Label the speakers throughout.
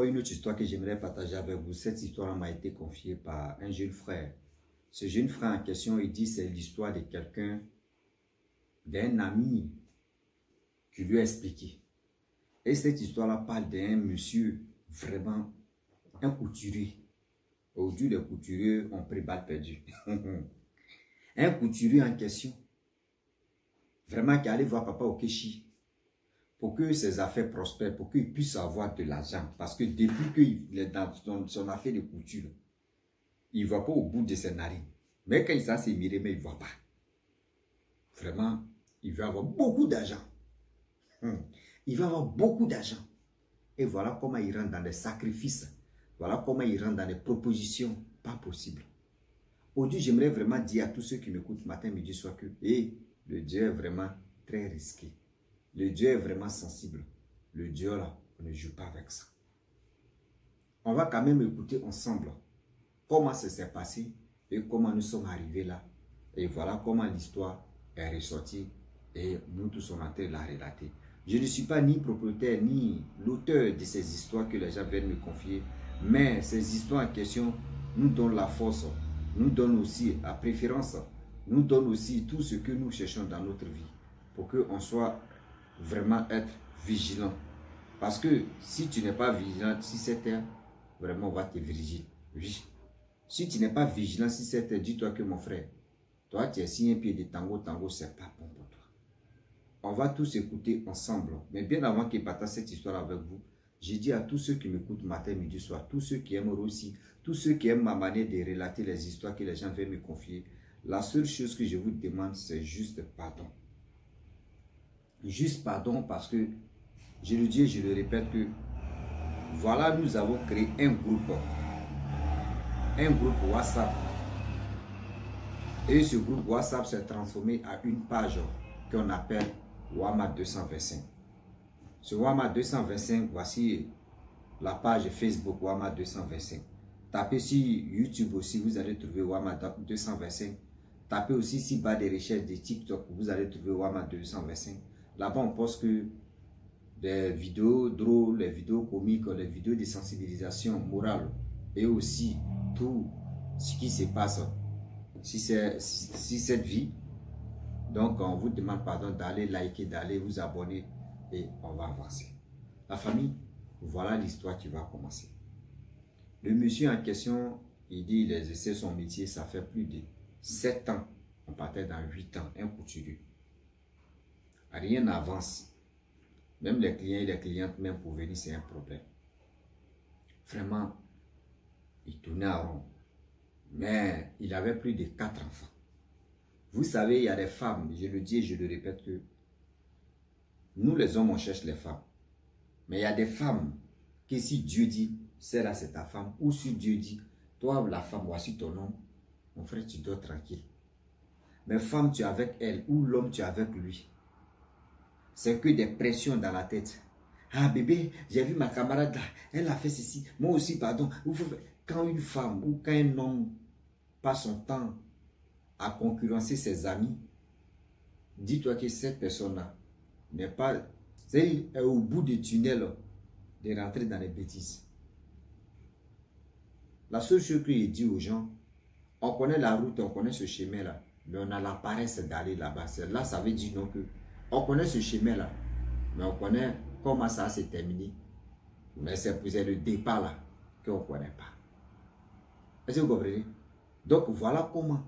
Speaker 1: Une autre histoire que j'aimerais partager avec vous, cette histoire m'a été confiée par un jeune frère. Ce jeune frère en question, il dit c'est l'histoire de quelqu'un, d'un ami qui lui a expliqué. Et cette histoire-là parle d'un monsieur, vraiment, un couturier. Aujourd'hui, les couturiers ont pris balle perdue. Un couturier en question, vraiment qui allait voir papa Okechi, pour que ses affaires prospèrent, pour qu'il puisse avoir de l'argent. Parce que depuis qu'il est dans son affaire de couture, il ne voit pas au bout de ses narines. Mais quand il s'est miré, mais il ne voit pas. Vraiment, il veut avoir beaucoup d'argent. Il veut avoir beaucoup d'argent. Et voilà comment il rentre dans des sacrifices. Voilà comment il rentre dans des propositions pas possibles. Aujourd'hui, j'aimerais vraiment dire à tous ceux qui m'écoutent matin, midi, soir que le Dieu est vraiment très risqué. Le Dieu est vraiment sensible. Le Dieu là, on ne joue pas avec ça. On va quand même écouter ensemble comment ça s'est passé et comment nous sommes arrivés là. Et voilà comment l'histoire est ressortie et nous tous sommes en train de la relater. Je ne suis pas ni propriétaire ni l'auteur de ces histoires que les gens viennent me confier, mais ces histoires en question nous donnent la force, nous donnent aussi la préférence, nous donnent aussi tout ce que nous cherchons dans notre vie pour qu'on soit vraiment être vigilant. Parce que si tu n'es pas vigilant, si c'est terre, vraiment on va te vigiler. Oui. Si tu n'es pas vigilant, si c'est terre, dis-toi que mon frère, toi tu es si un pied de tango, c'est pas bon pour toi. On va tous écouter ensemble. Mais bien avant qu'il partage cette histoire avec vous, j'ai dit à tous ceux qui m'écoutent matin, midi, soir, tous ceux qui aiment aussi, tous ceux qui aiment ma manière de relater les histoires que les gens viennent me confier, la seule chose que je vous demande, c'est juste pardon. Juste pardon parce que, je le dis et je le répète que, voilà, nous avons créé un groupe WhatsApp. Et ce groupe WhatsApp s'est transformé à une page qu'on appelle Wama 225. Sur Wama 225, voici la page Facebook Wama 225. Tapez sur YouTube aussi, vous allez trouver Wama 225. Tapez aussi ici bas des recherches de TikTok, vous allez trouver Wama 225. Là-bas, on poste que des vidéos drôles, les vidéos comiques, les vidéos de sensibilisation morale et aussi tout ce qui se passe si cette vie. Donc, on vous demande pardon d'aller liker, d'aller vous abonner et on va avancer. La famille, voilà l'histoire qui va commencer. Le monsieur en question, il dit il exerçait son métier, ça fait plus de 7 ans. On partait dans 8 ans, un couturier. Rien n'avance. Même les clients et les clientes, même pour venir, c'est un problème. Vraiment, il tournait à rond. Mais il avait plus de 4 enfants. Vous savez, il y a des femmes, je le dis et je le répète que nous les hommes, on cherche les femmes. Mais il y a des femmes que si Dieu dit, celle-là c'est ta femme, ou si Dieu dit, toi la femme, voici ton homme, mon frère, tu dors tranquille. Mais femme, tu es avec elle, ou l'homme, tu es avec lui. C'est que des pressions dans la tête. Ah bébé, j'ai vu ma camarade là, elle a fait ceci, moi aussi, pardon. Quand une femme ou quand un homme passe son temps à concurrencer ses amis, dis-toi que cette personne-là n'est pas, c'est au bout du tunnel de rentrer dans les bêtises. La seule chose qu'il dit aux gens, on connaît la route, on connaît ce chemin-là, mais on a la paresse d'aller là-bas. Là, ça veut dire non que on connaît ce chemin-là, mais on connaît comment ça s'est terminé. Mais c'est le départ là qu'on ne connaît pas. Est-ce que vous comprenez? Donc voilà comment.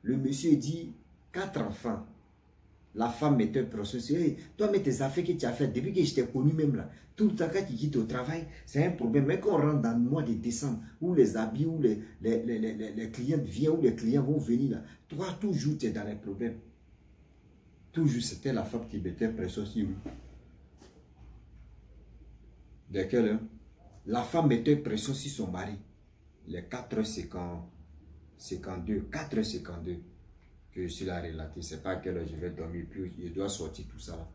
Speaker 1: Le monsieur dit 4 enfants. La femme mettait une pression. Hey, toi, mais tes affaires que tu as faites, depuis que je t'ai connu même là, tout le temps quand tu quittes au travail, c'est un problème. Mais quand on rentre dans le mois de décembre, où les habits, où les clients viennent, où les clients vont venir là, toi, toujours, tu es dans les problèmes. Toujours, c'était la femme qui mettait pression sur lui. Laquelle, hein? La femme mettait pression sur son mari. Les 4h52, 4h52 que je suis là relaté. C'est pas à quelle heure je vais dormir, puis je dois sortir tout ça là.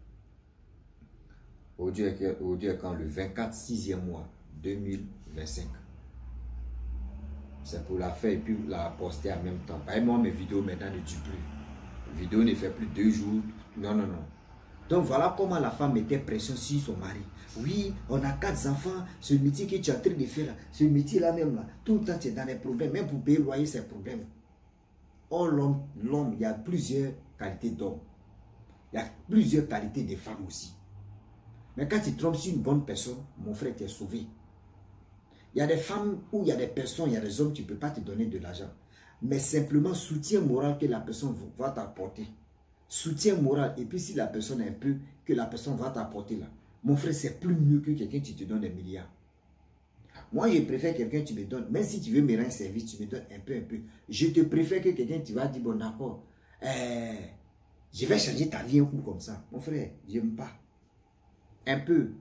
Speaker 1: Aujourd'hui est quand le 24, 6e mois, 2025. C'est pour la faire et puis la poster en même temps. Par exemple, mes vidéos maintenant ne durent plus. Les vidéos ne fait plus 2 jours. Non, non, non. Donc voilà comment la femme mettait pression sur son mari. Oui, on a 4 enfants, ce métier que tu es en train de faire là, ce métier-là même là, tout le temps tu es dans des problèmes, même pour payer le loyer, c'est problème. Or, l'homme, il y a plusieurs qualités d'homme. Il y a plusieurs qualités de femmes aussi. Mais quand tu trompes sur une bonne personne, mon frère, tu es sauvé. Il y a des femmes ou il y a des personnes, il y a des hommes qui ne peuvent pas te donner de l'argent. Mais simplement soutien moral que la personne va t'apporter. Soutien moral. Et puis si la personne est un peu, que la personne va t'apporter là. Mon frère, c'est plus mieux que quelqu'un qui te donne des milliards. Moi, je préfère quelqu'un qui me donne, même si tu veux me rendre service, tu me donnes un peu. Je te préfère que quelqu'un qui va dire, bon d'accord, je vais changer ta vie un coup comme ça. Mon frère, je n'aime pas. Un peu.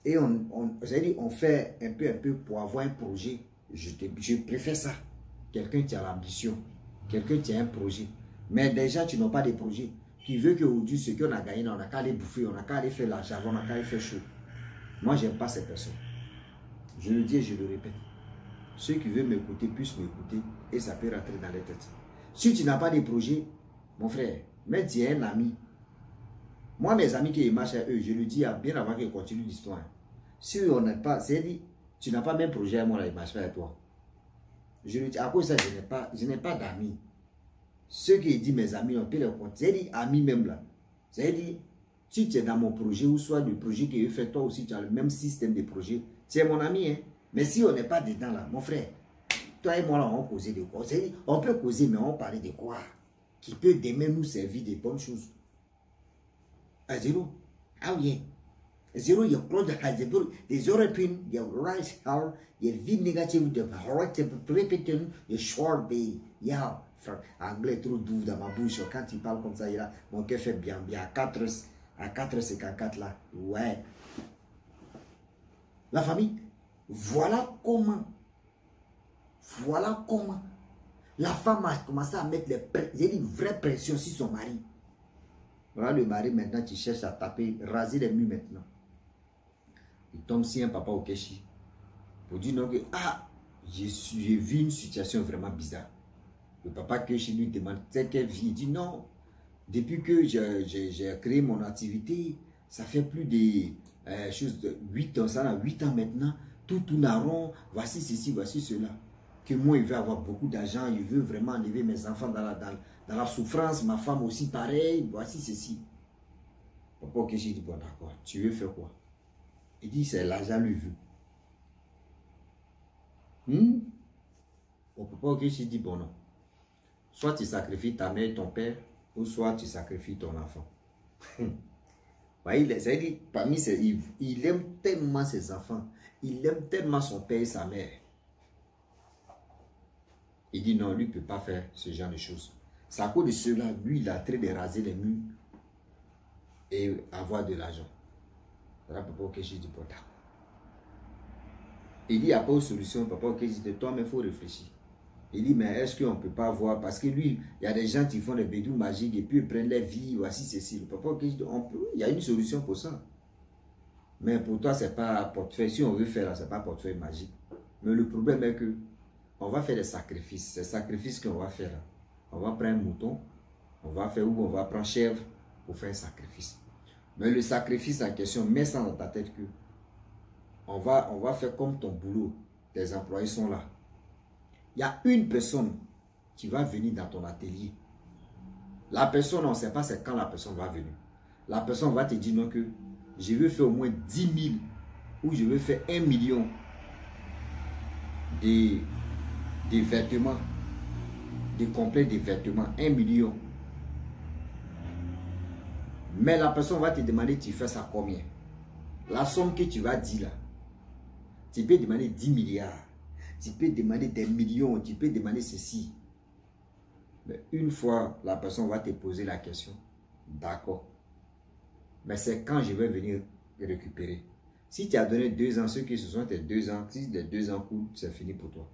Speaker 1: Et on fait un peu pour avoir un projet. Je préfère ça. Quelqu'un qui a l'ambition. Quelqu'un qui a un projet. Mais déjà, tu n'as pas de projet. Qui veut qu'aujourd'hui, ce qu'on a gagné, on n'a qu'à aller bouffer, on n'a qu'à aller faire l'argent, on n'a qu'à aller faire chaud. Moi, je n'aime pas ces personnes. Je le dis et je le répète. Ceux qui veulent m'écouter puissent m'écouter et ça peut rentrer dans les têtes. Si tu n'as pas de projet, mon frère, mais tu es un ami. Moi, mes amis qui marchent à eux, je le dis bien avant qu'ils continuent l'histoire. Si on n'est pas, c'est-à-dire, tu n'as pas même projet à moi, là, ils ne marchent pas avec toi. Je le dis, à cause de ça, je n'ai pas d'amis. Ceux qui disent mes amis, on peut les compter. C'est-à-dire, amis même là. C'est-à-dire, si tu es dans mon projet ou soit le projet que je fais, toi aussi, tu as le même système de projet. Tu es mon ami, hein. Mais si on n'est pas dedans là, mon frère, toi et moi là, on causait de quoi? C'est-à-dire, on peut causer, mais on parlait de quoi? Qui peut demain nous servir de bonnes choses. À zéro. Ah oui. Zero, you close the eyes. The zero pin, your right hour, your V negative, the right repeating, your short bay. Yeah, anglais trop doux dans ma bouche. Quand il parle comme ça, il a mon cœur fait bien. À 4,54 là. Ouais. La famille, voilà comment la femme a commencé à mettre une vraie pression sur son mari. Voilà le mari maintenant qui cherche à taper, raser les murs maintenant. Il tombe sur un papa au Keshi. Pour dire non que, j'ai vu une situation vraiment bizarre. Le papa Keshi lui demande, c'est quelle vie? Il dit non, depuis que j'ai créé mon activité, ça fait plus de 8 ans, ça a 8 ans maintenant, tout tourne à rond, voici ceci, voici cela. Que moi, il veut avoir beaucoup d'argent, il veut vraiment enlever mes enfants dans la souffrance, ma femme aussi pareil, voici ceci. Papa Keshi dit, bon d'accord, tu veux faire quoi? Il dit, c'est l'argent lui veut. Au papa Keshi dit, bon non, soit tu sacrifies ta mère et ton père, ou soit tu sacrifies ton enfant. C'est-à-dire, parmi il aime tellement ses enfants, il aime tellement son père et sa mère. Il dit non, lui ne peut pas faire ce genre de choses. C'est à cause de cela, lui, il a train de raser les murs et avoir de l'argent. Voilà papa Keshi dit, bon d'accord. Il dit, il n'y a pas de solution, papa Keshi dit, toi, mais il faut réfléchir. Il dit, mais est-ce qu'on ne peut pas voir, parce que lui, il y a des gens qui font des bédous magiques et puis ils prennent leur vie, voici ceci. Le papa Keshi dit, il y a une solution pour ça. Mais pour toi, ce n'est pas portefeuille. Si on veut faire là, ce n'est pas portefeuille magique. Mais le problème est que on va faire des sacrifices. Ces sacrifices qu'on va faire là, on va prendre un mouton, on va prendre chèvre pour faire un sacrifice. Mais le sacrifice en question, mets ça dans ta tête que on va faire comme ton boulot. Tes employés sont là. Il y a une personne qui va venir dans ton atelier. La personne, on ne sait pas c'est quand la personne va venir. La personne va te dire non que je veux faire au moins 10 000 ou je veux faire 1 million de vêtements, de complets de vêtements, 1 million. Mais la personne va te demander tu fais ça combien? La somme que tu vas dire là, tu peux demander 10 milliards, tu peux demander des millions, tu peux demander ceci. Mais une fois la personne va te poser la question, d'accord. Mais c'est quand je vais venir récupérer. Si tu as donné 2 ans, ceux qui se sont tes 2 ans, si les 2 ans coulent, c'est fini pour toi.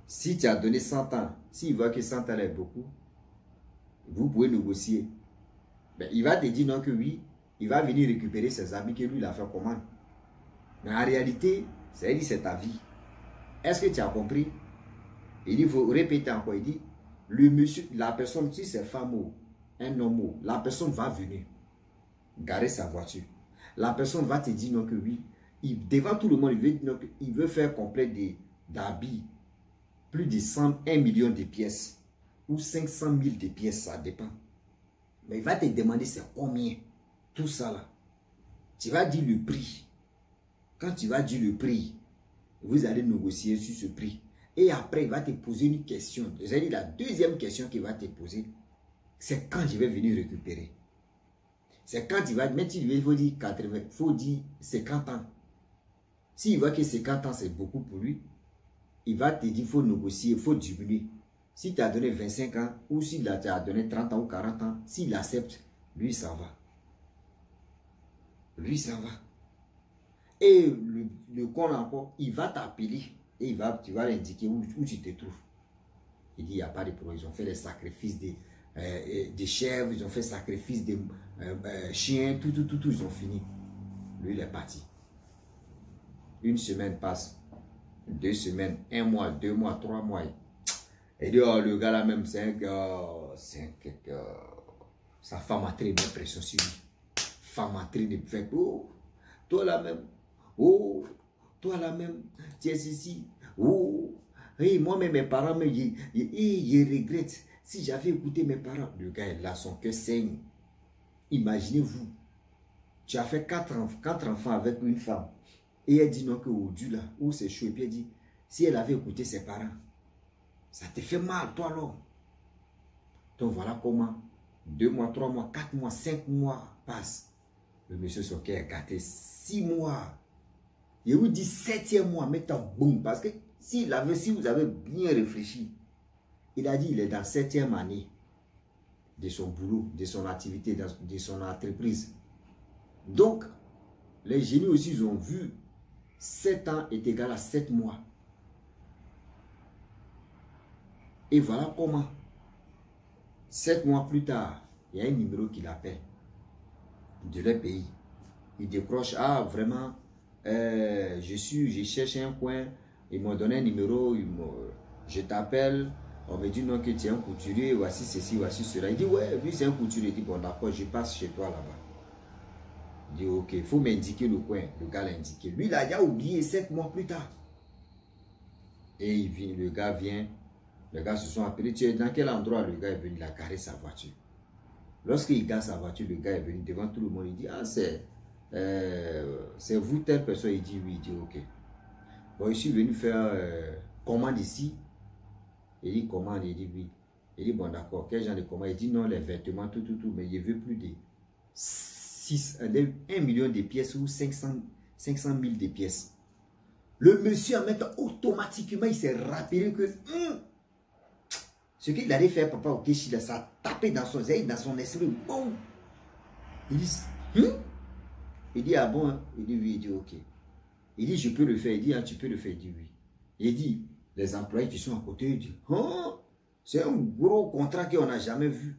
Speaker 1: Si tu as donné 100 ans, s'il voit que 100 ans est beaucoup, vous pouvez négocier. Ben, il va te dire non que oui, il va venir récupérer ses habits que lui il a fait commande. Mais en réalité, c'est ta vie. Est-ce que tu as compris? Il dit, il faut répéter encore, il dit, le monsieur, la personne, si c'est femme ou un homme, la personne va venir. garer sa voiture. La personne va te dire non que oui. Devant tout le monde, il veut faire complet d'habits. Plus de 1 million de pièces. Ou 500 000 de pièces, ça dépend. Mais il va te demander c'est combien. Tout ça là. Tu vas dire le prix. Quand tu vas dire le prix, vous allez négocier sur ce prix. Et après, il va te poser une question. C'est-à-dire la deuxième question qu'il va te poser, c'est quand je vais venir récupérer. C'est quand il va, mais il faut dire 80, il faut dire 50 ans. S'il voit que 50 ans, c'est beaucoup pour lui, il va te dire, il faut négocier, il faut diminuer. Si tu as donné 25 ans, ou s'il t'a donné 30 ans ou 40 ans, s'il accepte, lui, ça va. Lui, ça va. Et le con encore, il va t'appeler et tu vas l'indiquer où tu te trouves. Il dit, il n'y a pas de problème. Ils ont fait les sacrifices des chèvres, ils ont fait le sacrifice des chiens, tout, ils ont fini. Lui, il est parti. Une semaine passe, 2 semaines, 1 mois, 2 mois, 3 mois. Et dit, oh, le gars là même, c'est un gars, sa femme a très bien pression sur lui. Femme a très bien fait, oh, toi là même, oh, toi là même, tu es ici, oh, hey, moi-même, mes parents, je regrette. Si j'avais écouté mes parents, le gars est là, son cœur saigne. Imaginez-vous, tu as fait 4 enfants avec une femme. Et elle dit non que au Dieu là, où c'est chaud. Et puis elle dit, si elle avait écouté ses parents, ça te fait mal, toi l'homme. Donc voilà comment 2 mois, 3 mois, 4 mois, 5 mois passent. Le monsieur son cœur est gâté. 6 mois. Je vous dis 7e mois, mettons boum. Parce que si vous avez bien réfléchi, il a dit il est dans 7e année de son boulot, de son activité, de son entreprise. Donc, les génies aussi, ils ont vu 7 ans est égal à 7 mois. Et voilà comment, 7 mois plus tard, il y a un numéro qui l'appelle de leur pays. Il décroche, ah vraiment, je cherche un coin, ils m'ont donné un numéro, je t'appelle, on me dit non que tu es un couturier, voici ceci, voici cela. Il dit ouais, lui c'est un couturier, il dit bon d'accord, je passe chez toi là-bas. Il dit ok, il faut m'indiquer le coin, le gars l'a indiqué. Lui il a déjà oublié 7 mois plus tard. Et le gars vient, les gars se sont appelés, tu es dans quel endroit? Le gars est venu, il a garé sa voiture. Lorsqu'il gare sa voiture, le gars est venu devant tout le monde, il dit ah c'est vous telle personne? Il dit oui, il dit ok. Bon, je suis venu faire commande ici. Il dit commande, il dit oui. Il dit bon d'accord, quel genre de commande? Il dit non, les vêtements, tout, mais il veut plus de 1 million de pièces ou 500 000 de pièces. Le monsieur en mettant automatiquement, il s'est rappelé que ce qu'il allait faire, papa, au Kéchi, ça a tapé dans son esprit. Bon. Il dit, il dit, ah bon? Il dit oui, il dit ok. Il dit, je peux le faire. Il dit, ah, tu peux le faire. Il dit oui. Il dit, les employés qui sont à côté, il dit, oh, c'est un gros contrat qu'on n'a jamais vu.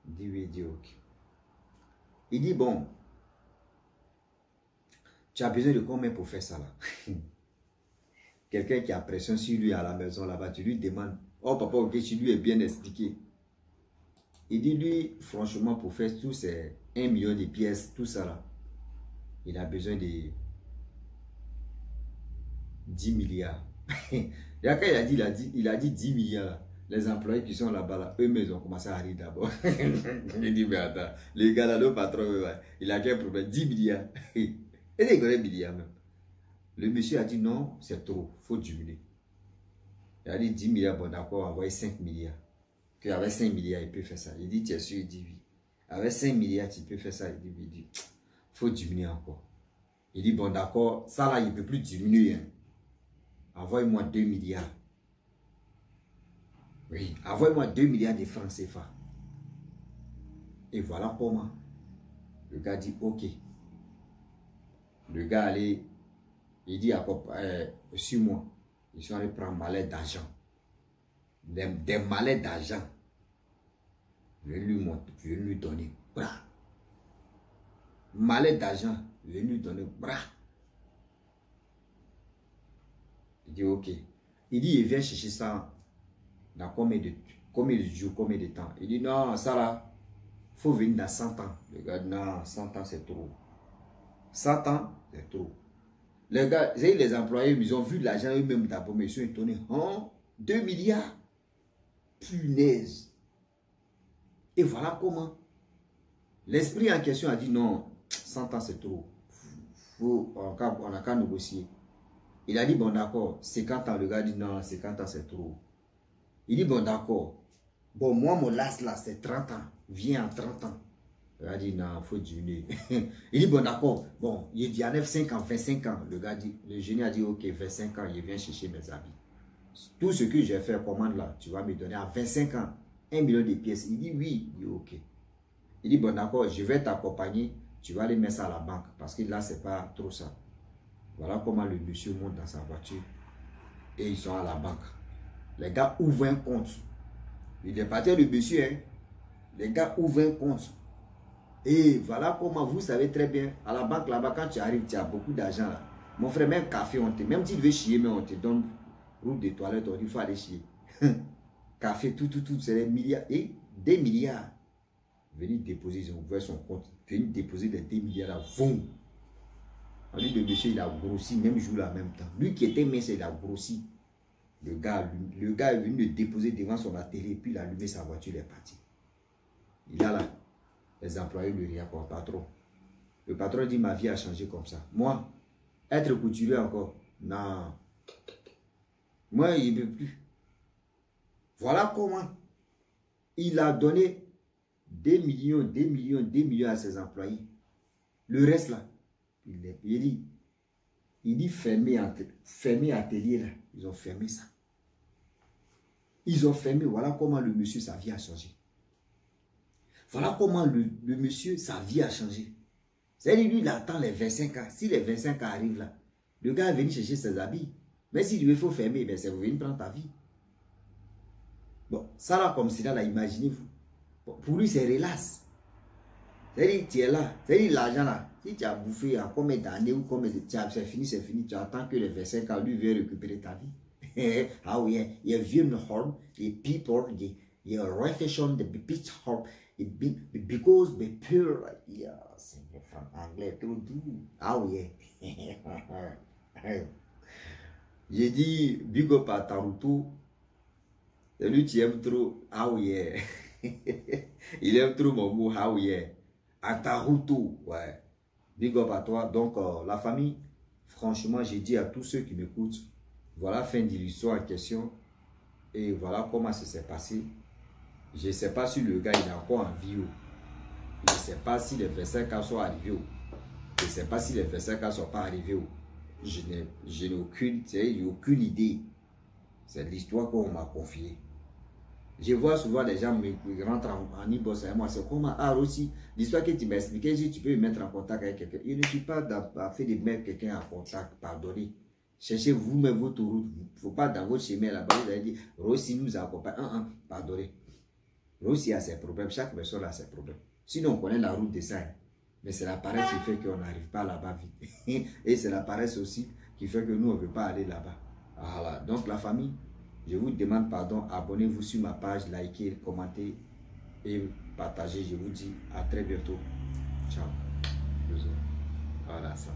Speaker 1: Il dit oui, il dit ok. Il dit, bon, tu as besoin de combien pour faire ça là? Quelqu'un qui a pression sur lui à la maison là-bas, tu lui demandes, oh papa, ok, tu lui es bien expliqué. Il dit, lui, franchement, pour faire tout, c'est 1 million de pièces, tout ça là. Il a besoin de 10 milliards. Et quand il a dit 10 milliards, les employés qui sont là-bas, là, eux-mêmes, ils ont commencé à rire d'abord. Il dit, mais attends, les gars là, le patron, il a quel problème? 10 milliards. Et il connaît milliards même. Le monsieur a dit non, c'est trop, il faut diminuer. Il a dit 10 milliards, bon d'accord, envoyez 5 milliards. Qu'avec 5 milliards, il peut faire ça. Il dit, tu es sûr? Il dit oui. Avec 5 milliards, tu peux faire ça. Il dit oui. Il dit, il faut diminuer encore. Il dit, bon d'accord, ça là, il ne peut plus diminuer. Hein. Envoyez-moi 2 milliards. Oui, envoyez-moi 2 milliards de francs CFA. Et voilà comment. Le gars dit, ok. Le gars allait, il dit, sur moi, ils sont allés prendre malais d'argent. Des malais d'argent. Je vais lui donner. Bras. Malais d'argent. Je vais lui donner. Bras. Il dit ok. Il dit, il vient chercher ça dans combien de jours, combien de temps? Il dit non, ça là, faut venir dans 100 ans. Le gars, non, 100 ans, c'est trop. 100 ans, c'est trop. Les gars, les employés, ils ont vu l'argent eux-mêmes d'abord, mais ils sont étonnés. Hein? 2 milliards? Punaise. Et voilà comment. L'esprit en question a dit non, 100 ans, c'est trop. On n'a qu'à négocier. Il a dit, bon, d'accord, 50 ans. Le gars dit, non, 50 ans, c'est trop. Il dit, bon, d'accord. Bon, moi, mon last, là, c'est 30 ans. Viens en 30 ans. Le gars dit, non, il faut diminuer. Il dit, bon, d'accord. Bon, il y a 25 ans, 25 ans. Le gars dit, le génie a dit, ok, 25 ans, il vient chercher mes habits. Tout ce que j'ai fait, commande là, tu vas me donner à 25 ans, 1 million de pièces. Il dit, oui. Il dit, ok. Il dit, bon, d'accord, je vais t'accompagner. Tu vas aller mettre ça à la banque. Parce que là, c'est pas trop ça. Voilà comment le monsieur monte dans sa voiture. Et ils sont à la banque. Les gars ouvrent un compte. Il est parti le monsieur. Hein. Les gars ouvrent un compte. Et voilà comment vous savez très bien. À la banque, là-bas, quand tu arrives, tu as beaucoup d'argent là. Mon frère, même café, on te, même si tu veux chier, mais on te donne route de toilette, on dit, il faut aller chier. Café, tout, c'est des milliards. Et des milliards. Venir déposer, ils ont ouvert son compte. Venir déposer des 2 milliards là. Boum. On dit, le monsieur, il a grossi, même jour là, en même temps. Lui qui était mince, il a grossi. Le gars est venu le déposer devant son atelier, puis il a allumé sa voiture, il est parti. Il a là, les employés lui regardent comme patron. Le patron dit, ma vie a changé comme ça. Moi, être couturier encore, non. Moi, il ne veut plus. Voilà comment il a donné 2 millions à ses employés. Le reste là, il dit fermer atelier là. Ils ont fermé ça. Ils ont fermé. Voilà comment le monsieur, sa vie a changé. Voilà comment le monsieur, sa vie a changé. C'est-à-dire, lui, il attend les 25 ans. Si les 25 ans arrivent là, le gars est venu chercher ses habits. Mais s'il lui faut fermer, ben c'est vous venir prendre ta vie. Bon, ça là, comme cela, là, imaginez-vous. Bon, pour lui, c'est relax. C'est-à-dire, tu es là. C'est-à-dire, l'argent là, si tu as bouffé en combien d'années ou combien de temps, c'est fini, c'est fini. Tu attends que les 25 ans, lui, vienne récupérer ta vie. Ah oui, il y a vieux home, les people, il y a reflection, the beach home, because the pure, yeah, c'est en anglais, tout doux. Ah oui. J'ai dit, big up à Taruto. C'est lui qui aime trop. Ah oui. Il aime trop mon mot. Ah oui. À Taruto. Ouais. Big up à toi. Donc, la famille, franchement, j'ai dit à tous ceux qui m'écoutent, voilà fin de l'histoire en question. Et voilà comment ça s'est passé. Je ne sais pas si le gars il est encore en vie. Je ne sais pas si les 25 ans sont arrivés. Je ne sais pas si les 25 ans ne sont pas arrivés. Je n'ai aucune idée. C'est l'histoire qu'on m'a confiée. Je vois souvent les gens me rentrent en e-boss avec moi. C'est comment aussi l'histoire que tu m'as expliqué, si tu peux me mettre en contact avec quelqu'un. Il ne suis pas fait de mettre quelqu'un en contact, pardonnez. Cherchez vous-même votre route. Il ne faut pas dans votre chemin là-bas. Vous allez dire, Rossi nous accompagne. Pardonnez. Rossi a ses problèmes. Chaque personne a ses problèmes. Sinon, on connaît la route de ça. Mais c'est la paresse qui fait qu'on n'arrive pas là-bas vite. Et c'est la paresse aussi qui fait que nous, on ne veut pas aller là-bas. Voilà. Donc, la famille, je vous demande pardon. Abonnez-vous sur ma page, likez, commentez et partagez. Je vous dis à très bientôt. Ciao. Voilà ça.